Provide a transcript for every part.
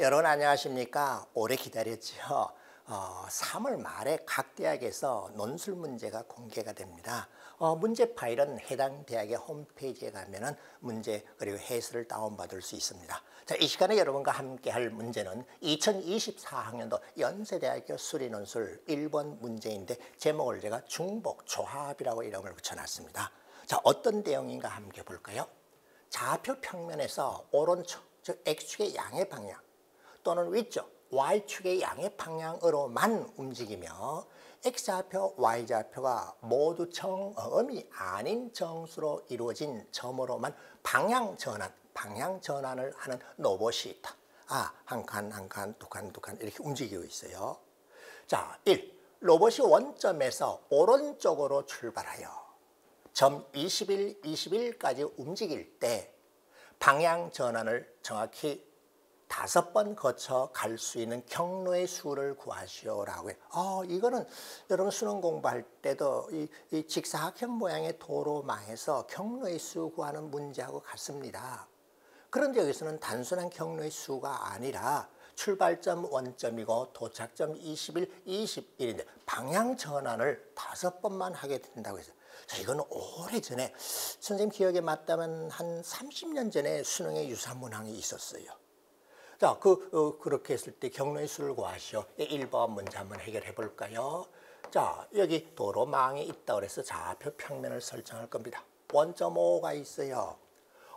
여러분 안녕하십니까? 오래 기다렸죠. 3월 말에 각 대학에서 논술 문제가 공개가 됩니다. 문제 파일은 해당 대학의 홈페이지에 가면은 문제 그리고 해설을 다운받을 수 있습니다. 자, 이 시간에 여러분과 함께 할 문제는 2024학년도 연세대학교 수리논술 1번 문제인데 제목을 제가 중복조합이라고 이름을 붙여놨습니다. 자, 어떤 내용인가 함께 볼까요? 좌표 평면에서 오른쪽, 즉 X축의 양의 방향 또는 위쪽 Y축의 양의 방향으로만 움직이며 X좌표, Y좌표가 모두 정음이 아닌 정수로 이루어진 점으로만 방향 전환을 하는 로봇이 있다. 한 칸, 한 칸, 두 칸, 두 칸 이렇게 움직이고 있어요. 자, 1. 로봇이 원점에서 오른쪽으로 출발하여 점 21, 21까지 움직일 때 방향 전환을 정확히 5번 거쳐 갈 수 있는 경로의 수를 구하시오라고 해요. 이거는 여러분 수능 공부할 때도 이 직사각형 모양의 도로망에서 경로의 수 구하는 문제하고 같습니다. 그런데 여기서는 단순한 경로의 수가 아니라 출발점 원점이고 도착점 21, 21인데 방향 전환을 5번만 하게 된다고 해서 이건 오래전에 선생님 기억에 맞다면 한 30년 전에 수능에 유사한 문항이 있었어요. 자, 그렇게 했을 때 경로의 수를 구하시오. 1번 문제 한번 해결해 볼까요? 자, 여기 도로망이 있다고 그래서 좌표 평면을 설정할 겁니다. 원점 5가 있어요.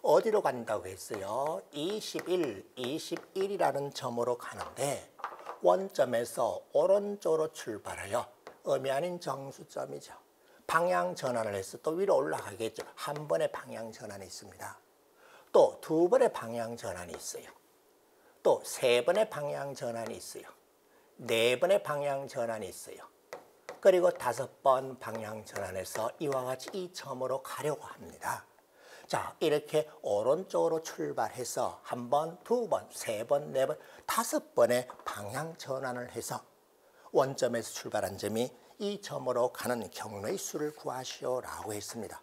어디로 간다고 했어요? 21, 21이라는 점으로 가는데 원점에서 오른쪽으로 출발하여 음이 아닌 정수점이죠. 방향 전환을 해서 또 위로 올라가겠죠. 한 번의 방향 전환이 있습니다. 또 두 번의 방향 전환이 있어요. 또 3번의 방향 전환이 있어요. 4번의 방향 전환이 있어요. 그리고 5번 방향 전환해서 이와 같이 이 점으로 가려고 합니다. 자, 이렇게 오른쪽으로 출발해서 1번, 2번, 3번, 4번, 5번의 방향 전환을 해서 원점에서 출발한 점이 이 점으로 가는 경로의 수를 구하시오라고 했습니다.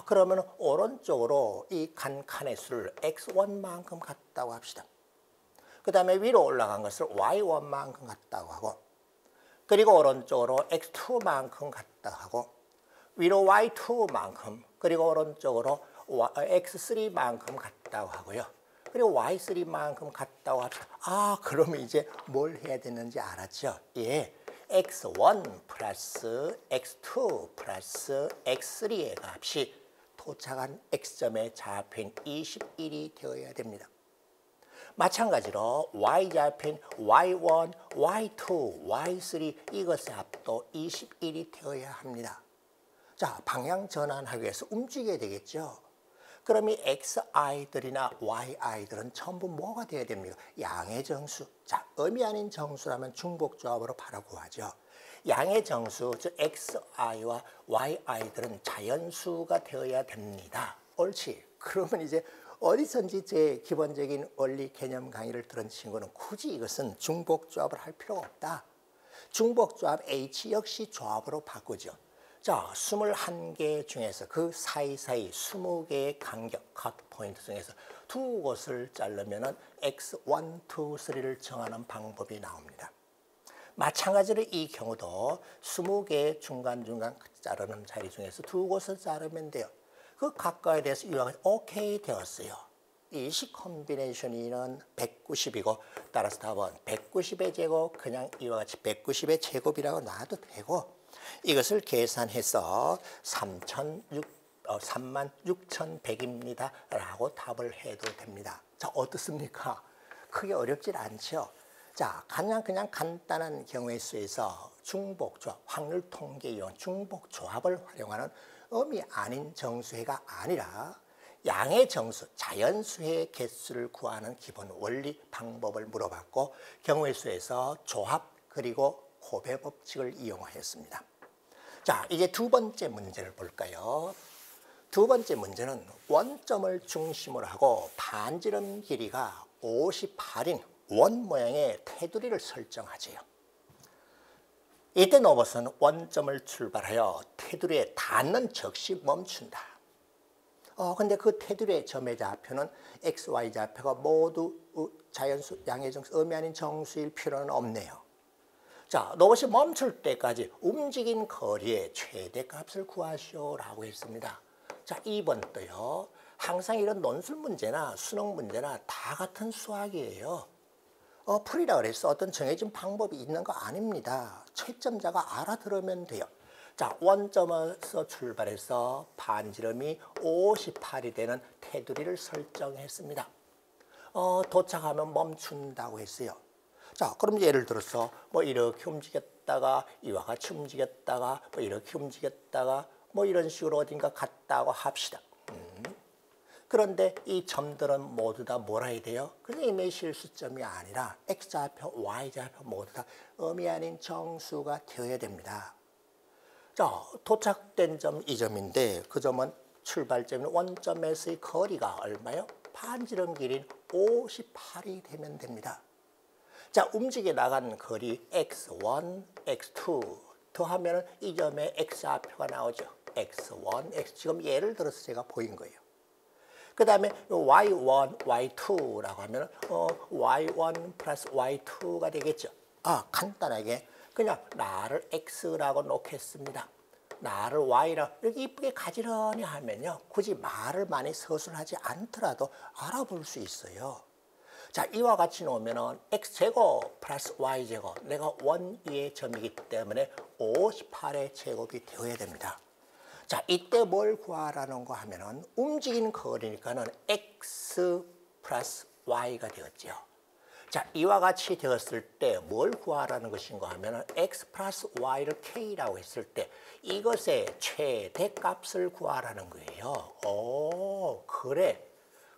그러면 오른쪽으로 이 간 칸의 수를 x1만큼 같다고 합시다. 그 다음에 위로 올라간 것을 y1만큼 같다고 하고 그리고 오른쪽으로 x2만큼 같다고 하고 위로 y2만큼 그리고 오른쪽으로 x3만큼 같다고 하고요. 그리고 y3만큼 같다고 합시다. 그러면 이제 뭘 해야 되는지 알았죠? 예, x1 플러스 x2 플러스 x3의 값이 도착한 x점의 좌표인 21이 되어야 됩니다. 마찬가지로 y좌표인 y1, y2, y3 이것의 합도 21이 되어야 합니다. 자, 방향 전환하기 위해서 움직여야 되겠죠. 그럼 이 xi들이나 yi들은 전부 뭐가 되어야 됩니까? 양의 정수. 자, 음이 아닌 정수라면 중복조합으로 바로 구하죠. 양의 정수, 즉 xi와 yi들은 자연수가 되어야 됩니다. 옳지. 그러면 이제 어디선지 제 기본적인 원리 개념 강의를 들은 친구는 굳이 이것은 중복조합을 할 필요가 없다. 중복조합 H 역시 조합으로 바꾸죠. 자, 21개 중에서 그 사이사이 20개의 간격, 컷 포인트 중에서 두 곳을 자르면 X1, 2, 3를 정하는 방법이 나옵니다. 마찬가지로 이 경우도 20개의 중간중간 자르는 자리 중에서 두 곳을 자르면 돼요. 그 각각에 대해서 이와 같이 오케이 되었어요. 이 식 콤비네이션은 190이고 따라서 답은 190의 제곱 그냥 이와 같이 190의 제곱이라고 놔도 되고 이것을 계산해서 36,100입니다 라고 답을 해도 됩니다. 자, 어떻습니까? 크게 어렵질 않죠. 자, 그냥 간단한 경우의 수에서 중복조합, 확률 통계 이용 중복조합을 활용하는 음이 아닌 정수해가 아니라 양의 정수, 자연수의 개수를 구하는 기본 원리 방법을 물어봤고 경우의 수에서 조합 그리고 호배 법칙을 이용하였습니다. 자, 이제 두 번째 문제를 볼까요? 두 번째 문제는 원점을 중심으로 하고 반지름 길이가 58인 원 모양의 테두리를 설정하지요. 이때 로봇은 원점을 출발하여 테두리에 닿는 즉시 멈춘다. 근데 그 테두리의 점의 좌표는 x, y 좌표가 모두 자연수, 양의 정수, 음이 아닌 정수일 필요는 없네요. 자, 로봇이 멈출 때까지 움직인 거리의 최대값을 구하시오라고 했습니다. 자, 2번도요. 항상 이런 논술 문제나 수능 문제나 다 같은 수학이에요. 풀이라 그래서 어떤 정해진 방법이 있는 거 아닙니다. 채점자가 알아들으면 돼요. 자, 원점에서 출발해서 반지름이 58이 되는 테두리를 설정했습니다. 도착하면 멈춘다고 했어요. 자, 그럼 예를 들어서 뭐 이렇게 움직였다가 이와 같이 움직였다가 뭐 이렇게 움직였다가 뭐 이런 식으로 어딘가 갔다고 합시다. 그런데 이 점들은 모두 다 뭐라 해야 돼요? 그냥 실수점이 아니라 x좌표, y좌표 모두 다 음이 아닌 정수가 되어야 됩니다. 자, 도착된 점 이 점인데 그 점은 출발점인 원점에서의 거리가 얼마요? 반지름 길이인 58이 되면 됩니다. 자, 움직여 나간 거리 x1, x2 더하면 이 점에 x좌표가 나오죠. x1, x 지금 예를 들어서 제가 보인 거예요. 그 다음에 y1, y2라고 하면 y1 플러스 y2가 되겠죠. 간단하게 그냥 나를 x라고 놓겠습니다. 나를 y라 이렇게 이쁘게 가지런히 하면요. 굳이 말을 많이 서술하지 않더라도 알아볼 수 있어요. 자, 이와 같이 놓으면 x제곱 플러스 y제곱 내가 원위의 점이기 때문에 58의 제곱이 되어야 됩니다. 자, 이때 뭘 구하라는 거 하면은 움직이는 거리니까는 x 플러스 y가 되었죠. 자, 이와 같이 되었을 때 뭘 구하라는 것인가 하면은 x 플러스 y를 k라고 했을 때 이것의 최대값을 구하라는 거예요. 오, 그래.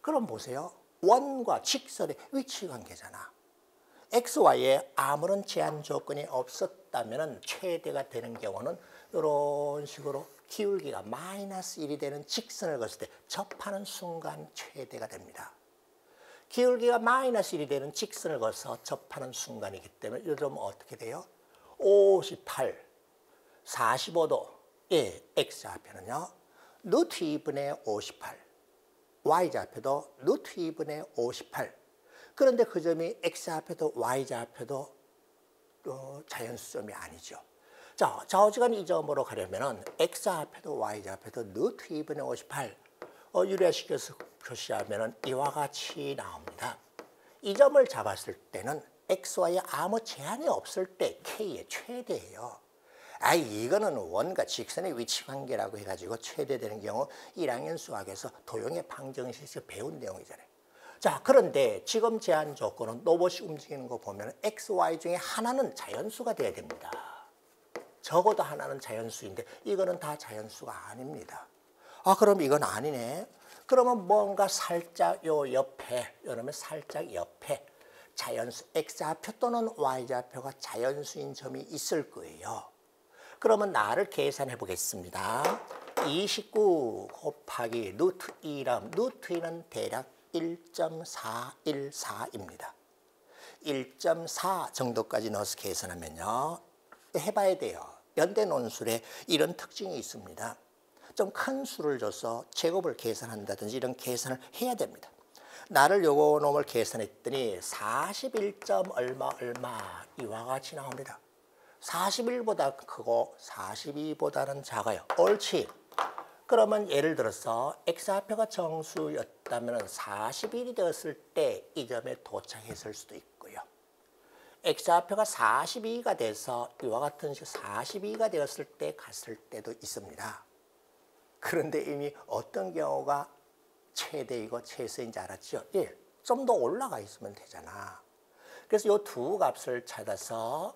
그럼 보세요. 원과 직선의 위치 관계잖아. x, y에 아무런 제한 조건이 없었다면 최대가 되는 경우는 이런 식으로 기울기가 마이너스 1이 되는 직선을 그었을 때 접하는 순간 최대가 됩니다. 기울기가 마이너스 1이 되는 직선을 그어서 접하는 순간이기 때문에 요즘 어떻게 돼요? 58, 45도, x좌표는요. 루트 2분의 58, y좌표도 루트 2분의 58. 그런데 그 점이 x좌표도 y좌표도 자연수점이 아니죠. 자, 좌우지간 이 점으로 가려면은 x좌표도 y좌표도 루트 2분의 58 유리화시켜서 표시하면은 이와 같이 나옵니다. 이 점을 잡았을 때는 xy에 아무 제한이 없을 때 k의 최대예요. 이거는 원과 직선의 위치 관계라고 해가지고 최대되는 경우 1학년 수학에서 도형의 방정식에서 배운 내용이잖아요. 자, 그런데 지금 제한 조건은 로봇이 움직이는 거 보면 x, y 중에 하나는 자연수가 돼야 됩니다. 적어도 하나는 자연수인데 이거는 다 자연수가 아닙니다. 그럼 이건 아니네. 그러면 뭔가 살짝 요 옆에, 이러면 살짝 옆에 자연수 x좌표 또는 y좌표가 자연수인 점이 있을 거예요. 그러면 나를 계산해 보겠습니다. 29 곱하기 루트 2람, 루트 2는 대략 1.414입니다. 1.4 정도까지 넣어서 계산하면요. 해봐야 돼요. 연대 논술에 이런 특징이 있습니다. 좀 큰 수를 줘서 제곱을 계산한다든지 이런 계산을 해야 됩니다. 나를 요거 놈을 계산했더니 41점 얼마 이와 같이 나옵니다. 41보다 크고 42보다는 작아요. 옳지. 그러면 예를 들어서 x좌표가 정수였다면 41이 되었을 때 이 점에 도착했을 수도 있고요. x좌표가 42가 돼서 이와 같은 식으로 42가 되었을 때 갔을 때도 있습니다. 그런데 이미 어떤 경우가 최대이고 최소인지 알았죠? 좀 더 올라가 있으면 되잖아. 그래서 이 두 값을 찾아서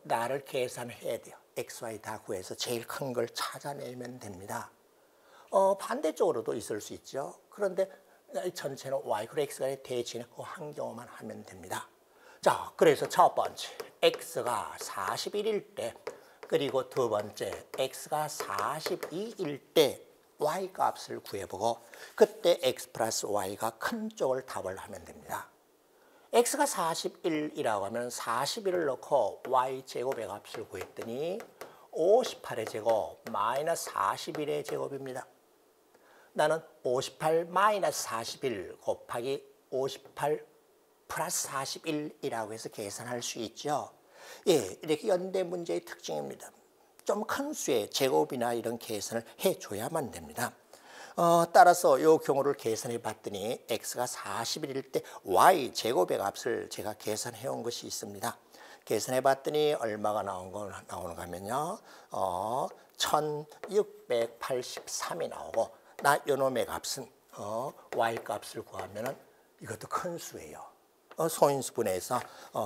나를 계산해야 돼요. x, y 다 구해서 제일 큰 걸 찾아내면 됩니다. 반대쪽으로도 있을 수 있죠. 그런데 전체는 y, 그리고 x가 대칭해 그 한 경우만 하면 됩니다. 자, 그래서 첫 번째 x가 41일 때 그리고 두 번째 x가 42일 때 y 값을 구해보고 그때 x 플러스 y가 큰 쪽을 답을 하면 됩니다. x가 41이라고 하면 41을 넣고 y제곱의 값을 구했더니 58의 제곱 마이너스 41의 제곱입니다. 나는 58 마이너스 41 곱하기 58 플러스 41이라고 해서 계산할 수 있죠. 예, 이렇게 연대 문제의 특징입니다. 좀 큰 수의 제곱이나 이런 계산을 해줘야만 됩니다. 따라서 이 경우를 계산해 봤더니 x가 41일 때 y 제곱의 값을 제가 계산해 온 것이 있습니다. 계산해 봤더니 얼마가 나오는가 하면요. 1683이 나오고 나 요놈의 값은 y 값을 구하면은 이것도 큰 수예요. 소인수분해해서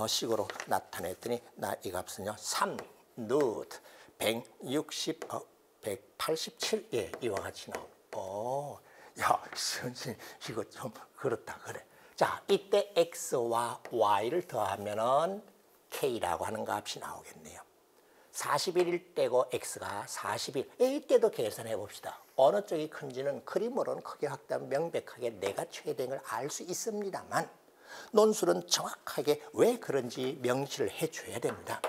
식으로 나타냈더니 나 이 값은요. 3 루트 160 187 예, 이와 같이 나오고 야, 선생님 이거 좀 그렇다 그래. 자, 이때 x와 y를 더하면은 k라고 하는 값이 나오겠네요. 41일 때고 x가 41. 이때도 계산해 봅시다. 어느 쪽이 큰지는 그림으로는 크게 확대하면 명백하게 내가 최대인 걸 알 수 있습니다만 논술은 정확하게 왜 그런지 명시를 해줘야 됩니다.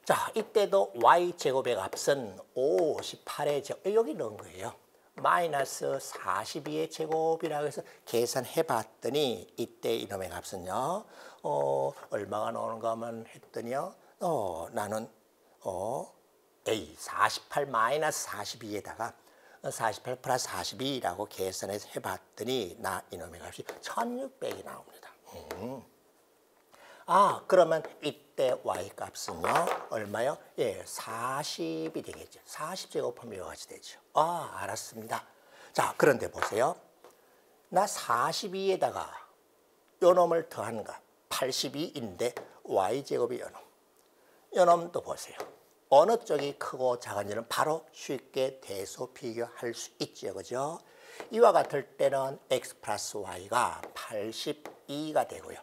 자, 이때도 y제곱의 값은 58의 제곱, 여기 넣은 거예요. 마이너스 42의 제곱이라고 해서 계산해 봤더니 이때 이놈의 값은요. 얼마가 나오는가 하면 했더니요. 나는 48 마이너스 42에다가 48 플러스 42라고 계산해서 해봤더니 나 이놈의 값이 1600이 나옵니다. 그러면 이때 y 값은요 얼마요? 예, 40이 되겠죠. 40제곱하면 이와 같이 되죠. 알았습니다. 자, 그런데 보세요. 나 42에다가 요놈을 더한 거 82인데 y제곱이 요놈도 보세요. 어느 쪽이 크고 작은지는 바로 쉽게 대소 비교할 수 있죠. 그죠? 이와 같을 때는 x 플러스 y가 82가 되고요.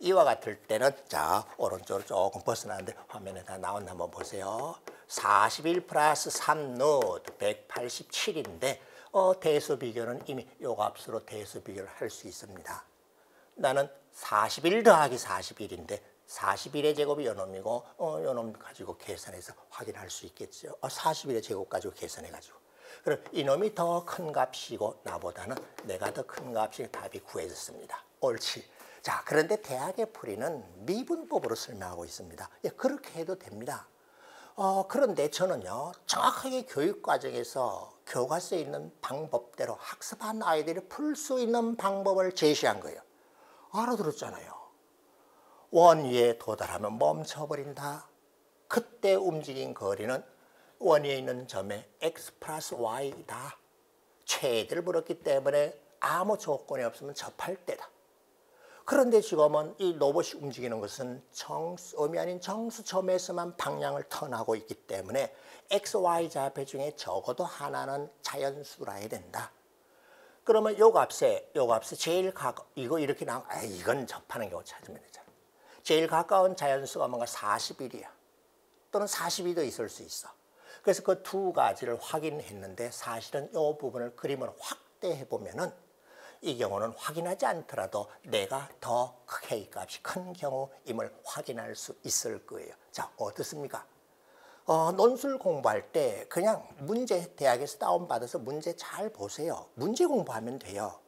이와 같을 때는 자, 오른쪽으로 조금 벗어나는데 화면에 다 나온다 한번 보세요. 41 플러스 3 루트 187인데 대수 비교는 이미 요 값으로 대수 비교를 할 수 있습니다. 나는 41 더하기 41인데 41의 제곱이 요놈이고 요놈 가지고 계산해서 확인할 수 있겠죠. 41의 제곱 가지고 계산해 가지고. 그럼 이놈이 더 큰 값이고 나보다는 내가 더 큰 값이 답이 구해졌습니다. 옳지. 자, 그런데 대학의 풀이는 미분법으로 설명하고 있습니다. 예, 그렇게 해도 됩니다. 그런데 저는요, 정확하게 교육과정에서 교과서에 있는 방법대로 학습한 아이들이 풀 수 있는 방법을 제시한 거예요. 알아들었잖아요. 원위에 도달하면 멈춰버린다. 그때 움직인 거리는 원위에 있는 점의 x 플러스 y이다. 최대를 물었기 때문에 아무 조건이 없으면 접할 때다. 그런데 지금은 이 로봇이 움직이는 것은 음이 아닌 정수점에서만 방향을 턴하고 있기 때문에 x, y 좌표 중에 적어도 하나는 자연수라 해야 된다. 그러면 요 값에 제일 이거 이렇게 나와. 이건 접하는 경우 찾으면 되잖아. 제일 가까운 자연수가 뭔가 41이야. 또는 42도 있을 수 있어. 그래서 그 두 가지를 확인했는데 사실은 이 부분을 그림으로 확대해 보면은 이 경우는 확인하지 않더라도 내가 더 K 값이 큰 경우임을 확인할 수 있을 거예요. 자, 어떻습니까? 논술 공부할 때 그냥 문제 대학에서 다운받아서 문제 잘 보세요. 문제 공부하면 돼요.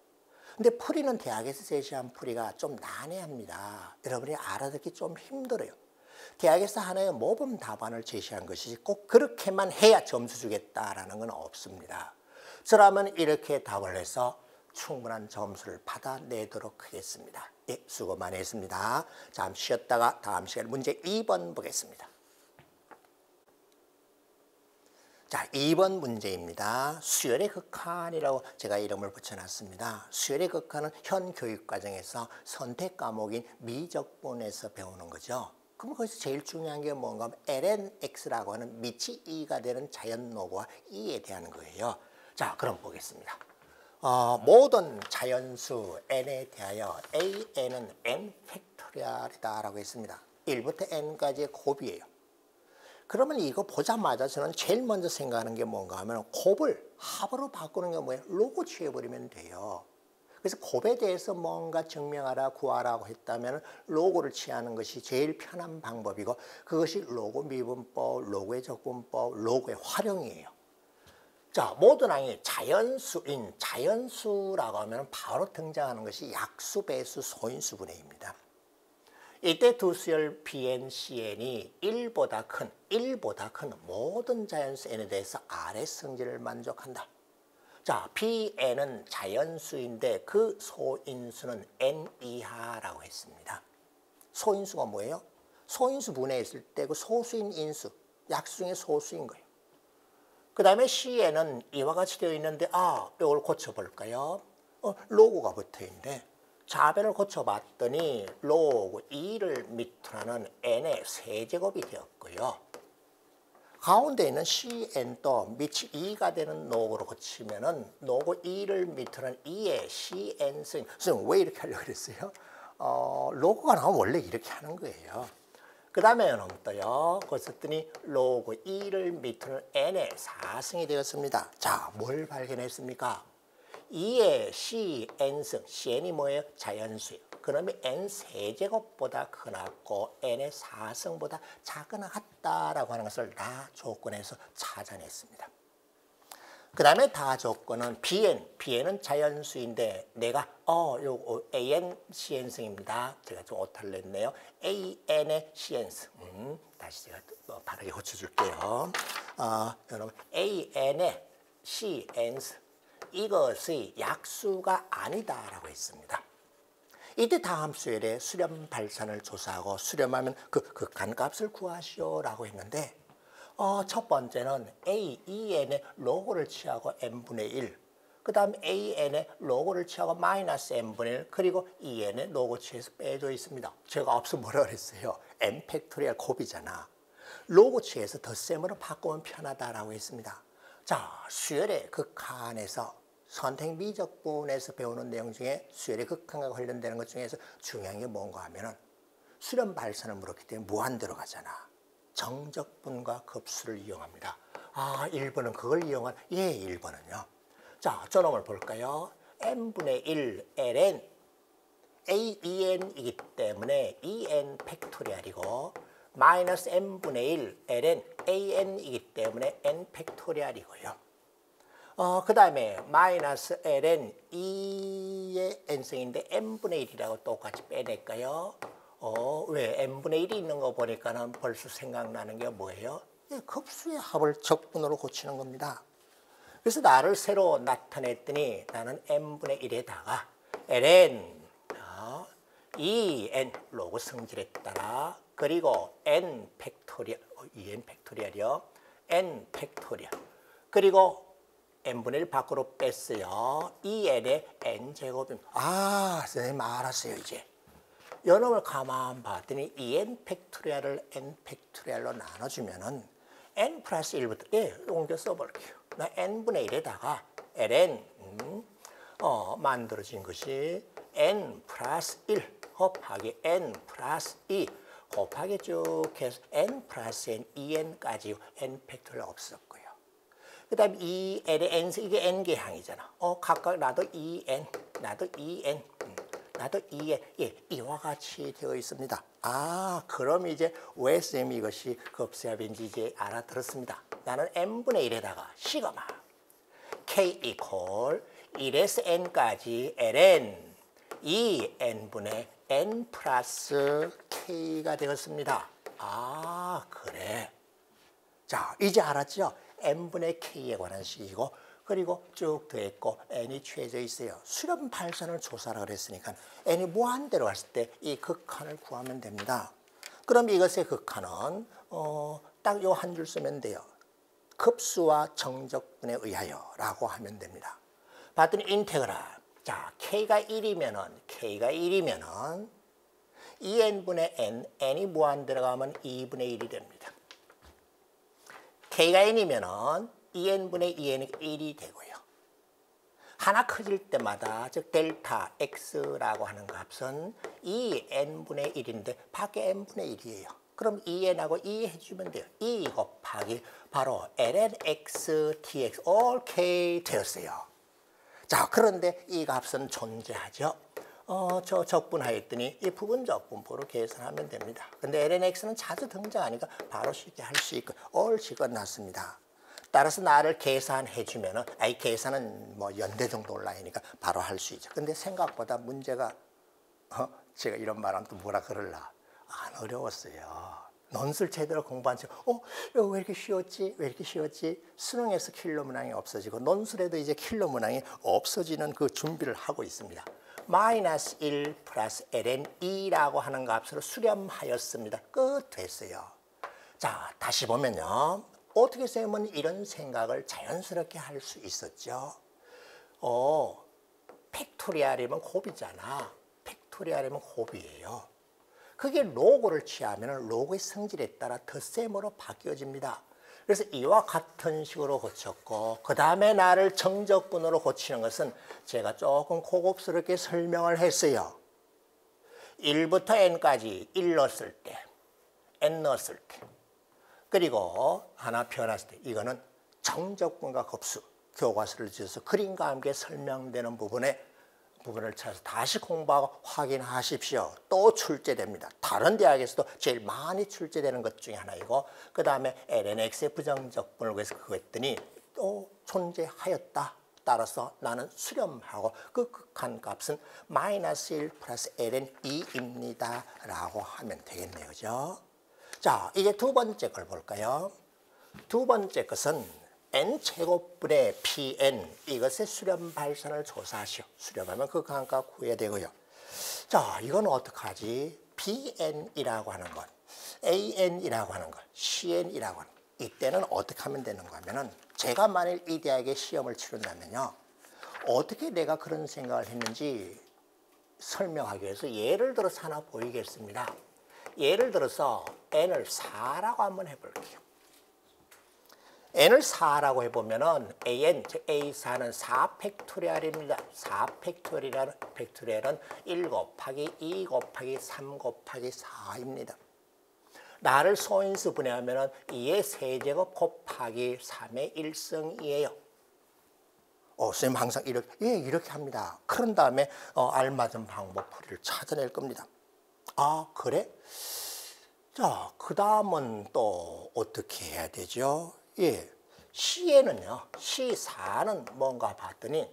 근데 풀이는 대학에서 제시한 풀이가 좀 난해합니다. 여러분이 알아듣기 좀 힘들어요. 대학에서 하나의 모범 답안을 제시한 것이지 꼭 그렇게만 해야 점수 주겠다라는 건 없습니다. 저라면 이렇게 답을 해서 충분한 점수를 받아내도록 하겠습니다. 예, 수고 많이 했습니다. 잠시 쉬었다가 다음 시간에 문제 2번 보겠습니다. 자, 2번 문제입니다. 수열의 극한이라고 제가 이름을 붙여놨습니다. 수열의 극한은 현 교육과정에서 선택 과목인 미적분에서 배우는 거죠. 그럼 거기서 제일 중요한 게 뭔가 하면 lnx라고 하는 밑이 2가 되는 자연노고와 2에 대한 거예요. 자, 그럼 보겠습니다. 모든 자연수 n에 대하여 an은 n 팩토리얼이다라고 했습니다. 1부터 n까지의 곱이에요. 그러면 이거 보자마자 저는 제일 먼저 생각하는 게 뭔가 하면 곱을 합으로 바꾸는 게 뭐예요? 로고 취해버리면 돼요. 그래서 곱에 대해서 뭔가 증명하라, 구하라고 했다면 로고를 취하는 것이 제일 편한 방법이고 그것이 로고 미분법, 로고의 적분법, 로고의 활용이에요. 자, 모든 항이 자연수인 자연수라고 하면 바로 등장하는 것이 약수, 배수, 소인수 분해입니다. 이때 두 수열 Bn, Cn이 1보다 큰 모든 자연수 N에 대해서 아래 성질을 만족한다. 자, Bn은 자연수인데 그 소인수는 N 이하라고 했습니다. 소인수가 뭐예요? 소인수 분해했을 때 그 소수인 인수, 약수 중에 소수인 거예요. 그 다음에 C에는 이와 같이 되어 있는데 이걸 고쳐볼까요? 로그가 붙어있는데 좌변을 고쳐봤더니 로그 2를 밑으로 하는 n의 세제곱이 되었고요. 가운데 있는 Cn도 밑이 2가 되는 로그로 고치면은 로그 2를 밑으로 하는 2의 Cn 승. 선생님 왜 이렇게 하려고 그랬어요? 로그가 나오면 원래 이렇게 하는 거예요. 그 다음에는 또요. 그랬더니 로그 2를 밑으로 n의 4승이 되었습니다. 자, 뭘 발견했습니까? 2의 Cn승, Cn이 뭐예요? 자연수예요. 그러면 n 세제곱보다 크고 n의 4승보다 작거나 같다라고 하는 것을 다 조건에서 찾아냈습니다. 그 다음에 다 조건은 Bn은 자연수인데 내가 요 AN Cn승입니다. 제가 좀 오타를 냈네요. AN의 Cn승. 다시 제가 바르게 고쳐줄게요. 여러분 AN의 Cn승. 이것의 약수가 아니다라고 했습니다. 이때 다음 수열에 수렴 발산을 조사하고 수렴하면 그 극한값을 구하시오라고 했는데 첫 번째는 AEN의 로그를 취하고 n분의 1, 그 다음 AN의 로그를 취하고 마이너스 n분의 1, 그리고 EN의 로그 취해서 빼져 있습니다. 제가 앞서 뭐라 그랬어요? n 팩토리얼 곱이잖아. 로그 취해서 덧셈으로 바꾸면 편하다라고 했습니다. 자, 수열의 극한에서 선택 미적분에서 배우는 내용 중에 수열의 극한과 관련되는 것 중에서 중요한 게 뭔가 하면은 수렴 발산을 물었기 때문에 무한 들어가잖아. 정적분과 급수를 이용합니다. 1번은 그걸 이용한 1번은요. 자, 저놈을 볼까요? n분의 1 ln AEN이기 때문에 EN 팩토리얼이고 마이너스 n분의 1 ln AN이기 때문에 N 팩토리얼이고요. 그 다음에 마이너스 ln 2의 n승인데 n분의 1이라고 똑같이 빼낼까요? 왜 n분의 1이 있는 거 보니까는 벌써 생각나는 게 뭐예요? 급수의 합을 적분으로 고치는 겁니다. 그래서 나를 새로 나타냈더니 나는 n분의 1에다가 ln 2n 로그 성질에 따라 그리고 n 팩토리얼 2n 팩토리얼이요. n 팩토리얼 그리고 n분의 1 밖으로 뺐어요. 2n의 n제곱입니다. 선생님 알았어요 이제. 요놈을 가만 봤더니 2n 팩토리얼을 n 팩토리얼로 나눠주면은 n 플러스 1부터 옮겨 써볼게요. 나 n분의 1에다가 ln 만들어진 것이 n 플러스 1 곱하기 n 플러스 2 곱하기 쭉 해서 n 플러스 n 2n까지 n 팩토리얼 없었고요. 그 다음에 2n의 n, 이게 n개항이잖아. 각각 나도 2n, 나도 2n, 나도 2n. 이와 같이 되어 있습니다. 그럼 이제 왜 쌤이 이것이 급수합인지 이제 알아들었습니다. 나는 n분의 1에다가 시그마 k 이퀄 1에서 n까지 ln 2n분의 n 플러스 k가 되었습니다. 그래. 자, 이제 알았죠? n분의 k에 관한 식이고 그리고 쭉 더했고 n이 취해져 있어요. 수렴 발산을 조사라 그랬으니까 n이 무한대로 갔을 때 이 극한을 구하면 됩니다. 그럼 이것의 극한은 딱 요 한 줄 쓰면 돼요. 급수와 정적분에 의하여 라고 하면 됩니다. 봤더니 인테그랄. 자, k가 1이면은 2n분의 n, n이 무한대로 가면 2분의 1이 됩니다. k가 n이면은 2n분의 2n이 1이 되고요. 하나 커질 때마다 즉 델타 x라고 하는 값은 2n분의 1인데 밖에 n분의 1이에요. 그럼 2n하고 2 해주면 돼요. 2 곱하기 바로 ln x dx all k 되었어요. 자, 그런데 이 값은 존재하죠. 저 적분하였더니 이 부분적분포로 계산하면 됩니다. 근데 ln x는 자주 등장하니까 바로 쉽게 할 수 있고 all 끝났습니다. 따라서 나를 계산해 주면은 이 계산은 뭐 연대 정도 온라인이니까 바로 할 수 있죠. 근데 생각보다 문제가 제가 이런 말하면 또 뭐라 그럴라. 안 어려웠어요. 논술 제대로 공부한 척, 이거 왜 이렇게 쉬웠지? 왜 이렇게 쉬웠지? 수능에서 킬러 문항이 없어지고 논술에도 이제 킬러 문항이 없어지는 그 준비를 하고 있습니다. 마이너스 1 플러스 ln 2라고 하는 값으로 수렴하였습니다. 끝 됐어요. 자, 다시 보면요. 어떻게 쌤은 이런 생각을 자연스럽게 할 수 있었죠? 팩토리얼이면 곱이잖아. 팩토리얼이면 곱이에요. 그게 로그를 취하면 로그의 성질에 따라 덧셈으로 바뀌어집니다. 그래서 이와 같은 식으로 고쳤고 그 다음에 나를 정적분으로 고치는 것은 제가 조금 고급스럽게 설명을 했어요. 1부터 n까지 1 넣었을 때, n 넣었을 때, 그리고 하나 표현했을 때 이거는 정적분과 곱수, 교과서를 지어서 그림과 함께 설명되는 부분을 찾아서 다시 공부하고 확인하십시오. 또 출제됩니다. 다른 대학에서도 제일 많이 출제되는 것 중에 하나이고 그 다음에 lnx의 부정적분을 위해서 그거 했더니 또 존재하였다. 따라서 나는 수렴하고 그 극한값은 마이너스 1 플러스 ln 2입니다. 라고 하면 되겠네요. 그죠? 자, 이제 두 번째 걸 볼까요? 두 번째 것은 n제곱분의 pn 이것의 수렴 발산을 조사하시오. 수렴하면 그 극한값 구해야 되고요. 자, 이건 어떡하지? bn이라고 하는 것, an이라고 하는 것, cn이라고 하는 것. 이때는 어떻게 하면 되는가 하면은 제가 만일 이 대학에 시험을 치른다면요. 어떻게 내가 그런 생각을 했는지 설명하기 위해서 예를 들어서 하나 보이겠습니다. 예를 들어서 n을 4라고 한번 해볼게요. n을 4라고 해보면은 an, 즉 a4는 4 팩토리얼입니다. 4 팩토리얼은 1 곱하기 2 곱하기 3 곱하기 4입니다. 나를 소인수 분해하면은 2의 세제곱 곱하기 3의 1승이에요. 선생님 항상 이렇게 합니다. 그런 다음에 알맞은 방법 풀이를 찾아낼 겁니다. 아, 그래? 자, 그 다음은 또 어떻게 해야 되죠? 예, C에는요, C4는 뭔가 봤더니,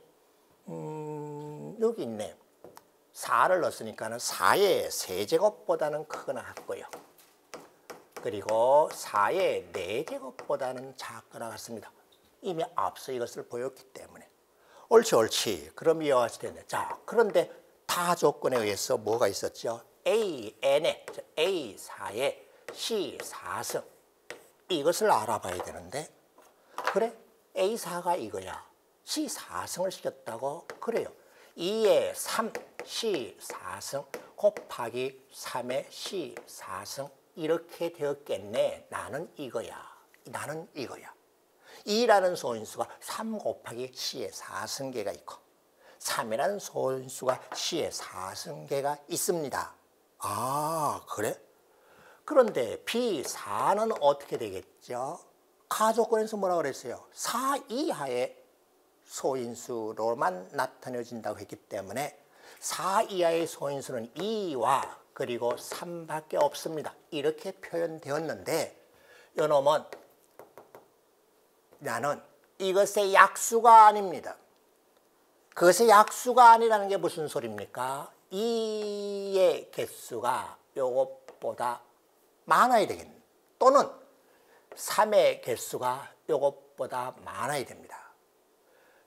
여기 있네. 4를 넣었으니까는 4의 세제곱보다는 크거나 같고요. 그리고 4의 4제곱보다는 작거나 같습니다. 이미 앞서 이것을 보였기 때문에. 옳지. 그럼 이와 같이 됐네. 자, 그런데 타 조건에 의해서 뭐가 있었죠? AN에, A4에 C4승. 이것을 알아봐야 되는데, 그래? A4가 이거야. C4승을 시켰다고? 그래요. 2의 3, C4승 곱하기 3의 C4승 이렇게 되었겠네. 나는 이거야. 2라는 소인수가 3 곱하기 C의 4승계가 있고 3이라는 소인수가 C의 4승계가 있습니다. 아, 그래? 그런데 B4는 어떻게 되겠죠? 가조건에서 뭐라고 그랬어요? 4 이하의 소인수로만 나타내진다고 했기 때문에 4 이하의 소인수는 2와 그리고 3밖에 없습니다. 이렇게 표현되었는데 이놈은 나는 이것의 약수가 아닙니다. 그것의 약수가 아니라는 게 무슨 소리입니까? 2의 개수가 요것보다 많아야 되겠네. 또는 3의 개수가 요것보다 많아야 됩니다.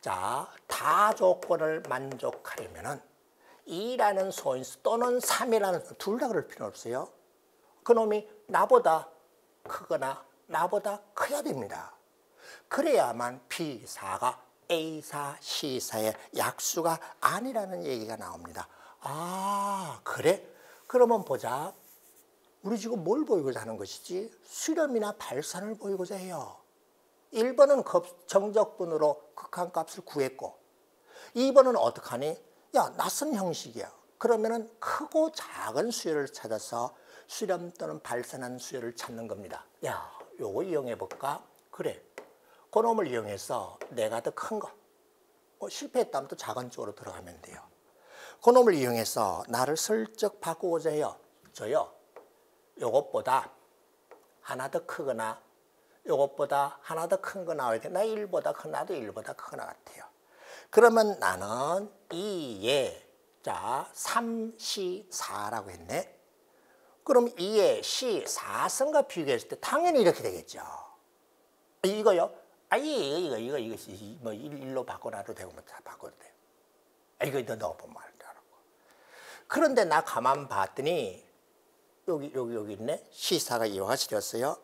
자, 다 조건을 만족하려면은 2라는 소인수 또는 3이라는 둘 다 그럴 필요는 없어요. 그놈이 나보다 크거나 나보다 커야 됩니다. 그래야만 B4가 A4, C4의 약수가 아니라는 얘기가 나옵니다. 아, 그래? 그러면 보자. 우리 지금 뭘 보이고자 하는 것이지? 수렴이나 발산을 보이고자 해요. 1번은 정적분으로 극한값을 구했고 2번은 어떡하니? 야, 낯선 형식이야. 그러면은 크고 작은 수열을 찾아서 수렴 또는 발산한 수열을 찾는 겁니다. 야, 요거 이용해 볼까? 그래. 그놈을 이용해서 내가 더 큰 거. 실패했다면 또 작은 쪽으로 들어가면 돼요. 그놈을 이용해서 나를 슬쩍 바꾸고자 해요. 저요. 요것보다 하나 더 크거나 요것보다 하나 더 큰 거 나와야 돼. 나 1보다 큰, 나도 1보다 큰 거 같아요. 그러면 나는 2에, 자, 3C4라고 했네. 그럼 2에 C4승과 비교했을 때 당연히 이렇게 되겠죠. 이거요? 이거 뭐 1로 바꿔놔도 되고 뭐 다 바꿔도 돼요. 이거 너 넣어보면 알더라고. 그런데 나 가만 봤더니 여기 있네. C4가 이와 같이 되었어요.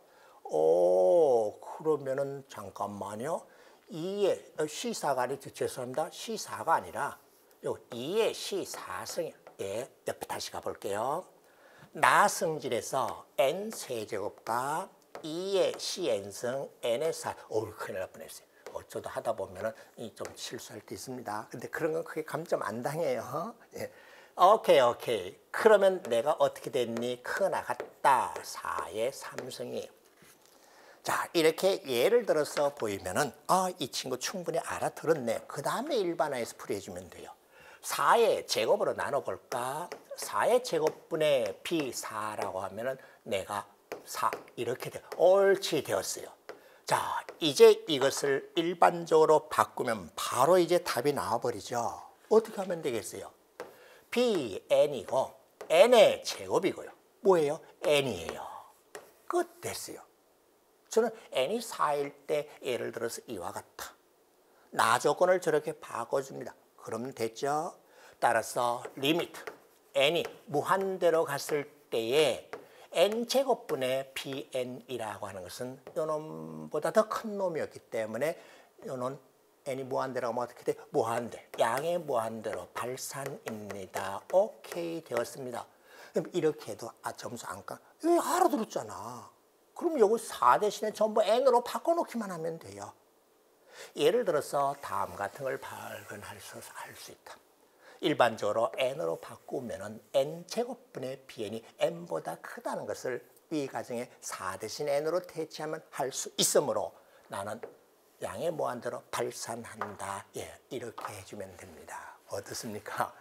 그러면은 잠깐만요. 2의 C4가 아니라 죄송합니다. C4가 아니라 요 2의 C4승. 예, 옆에 다시 가볼게요. 나승질에서 n 세제곱과 2의 Cn승 n의 4. 큰일 날 뻔했어요. 저도 하다 보면은 좀 실수할 때 있습니다. 근데 그런 건 크게 감점 안 당해요. 예. 오케이. 그러면 내가 어떻게 됐니? 크나 같다. 4의 3승이에요. 자, 이렇게 예를 들어서 보이면은 이 친구 충분히 알아들었네. 그 다음에 일반화해서 풀이해주면 돼요. 4의 제곱으로 나눠볼까? 4의 제곱분의 B4라고 하면은 내가 4 이렇게 돼. 옳지 되었어요. 자, 이제 이것을 일반적으로 바꾸면 바로 이제 답이 나와버리죠. 어떻게 하면 되겠어요? Bn이고 n의 제곱이고요. 뭐예요? n이에요. 끝 됐어요. 저는 n이 4일 때 예를 들어서 이와 같다. 나 조건을 저렇게 바꿔줍니다. 그러면 됐죠? 따라서 리미트 n이 무한대로 갔을 때에 n제곱분의 bn이라고 하는 것은 요 놈보다 더 큰 놈이었기 때문에 요 놈 n이 무한대로 가면 어떻게 돼? 무한대. 양의 무한대로 발산입니다. 오케이 되었습니다. 그럼 이렇게 해도 점수 안 까? 왜 알아들었잖아. 그럼 요거 4 대신에 전부 n으로 바꿔놓기만 하면 돼요. 예를 들어서 다음 같은 걸 발견할 수 있다. 일반적으로 n으로 바꾸면은 n제곱분의 bn이 n보다 크다는 것을 이 가정에 4 대신 n으로 대체하면 할 수 있으므로 나는 양의 무한대로 발산한다. 예, 이렇게 해주면 됩니다. 어떻습니까?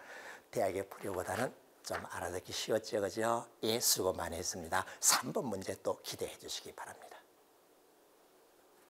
대학의 풀이보다는 좀 알아듣기 쉬웠죠, 그죠? 예, 수고 많이 했습니다. 3번 문제 또 기대해 주시기 바랍니다.